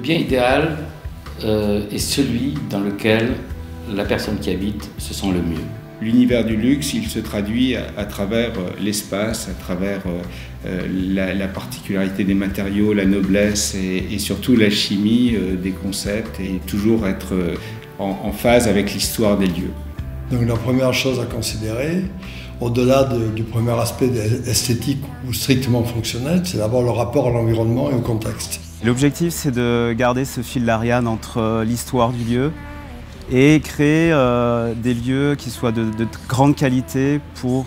bien idéal est celui dans lequel la personne qui habite se sent le mieux. L'univers du luxe, il se traduit à travers l'espace, à travers la particularité des matériaux, la noblesse et surtout la chimie des concepts et toujours être en phase avec l'histoire des lieux. Donc la première chose à considérer, au-delà du premier aspect esthétique ou strictement fonctionnel, c'est d'abord le rapport à l'environnement et au contexte. L'objectif, c'est de garder ce fil d'Ariane entre l'histoire du lieu et créer des lieux qui soient de grande qualité pour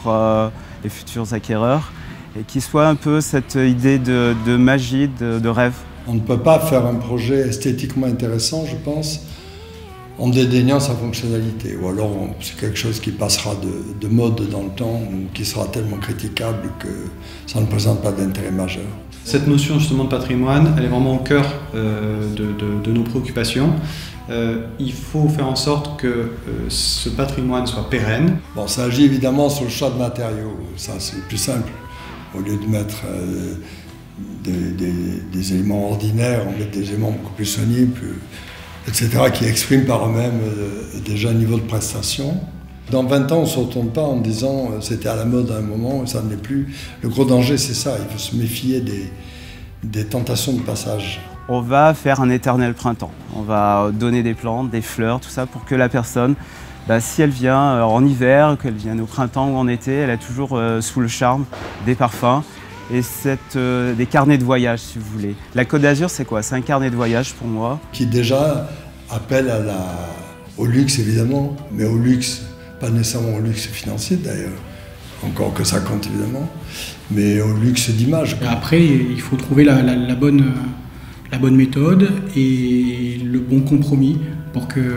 les futurs acquéreurs et qui soient un peu cette idée de magie, de rêve. On ne peut pas faire un projet esthétiquement intéressant, je pense, en dédaignant sa fonctionnalité. Ou alors c'est quelque chose qui passera de mode dans le temps ou qui sera tellement critiquable que ça ne présente pas d'intérêt majeur. Cette notion justement de patrimoine, elle est vraiment au cœur de nos préoccupations. Il faut faire en sorte que ce patrimoine soit pérenne. Bon, ça agit évidemment sur le choix de matériaux, ça c'est le plus simple. Au lieu de mettre des éléments ordinaires, on met des éléments beaucoup plus soignés, etc., qui expriment par eux-mêmes déjà un niveau de prestation. Dans 20 ans, on ne se retourne pas en disant c'était à la mode à un moment et ça ne l'est plus. Le gros danger, c'est ça, il faut se méfier des tentations de passage. On va faire un éternel printemps. On va donner des plantes, des fleurs, tout ça pour que la personne, si elle vient en hiver, qu'elle vienne au printemps ou en été, elle a toujours sous le charme des parfums et des carnets de voyage, si vous voulez. La Côte d'Azur, c'est quoi? C'est un carnet de voyage pour moi. Qui déjà appelle au luxe, évidemment, mais au luxe, pas nécessairement au luxe financier d'ailleurs, encore que ça compte évidemment, mais au luxe d'image. Après, il faut trouver la bonne méthode et le bon compromis pour que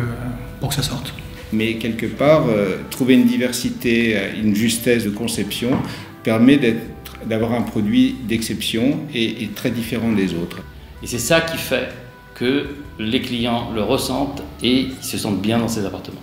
ça sorte. Mais quelque part, trouver une diversité, une justesse de conception permet d'avoir un produit d'exception et très différent des autres. Et c'est ça qui fait que les clients le ressentent et ils se sentent bien dans ces appartements.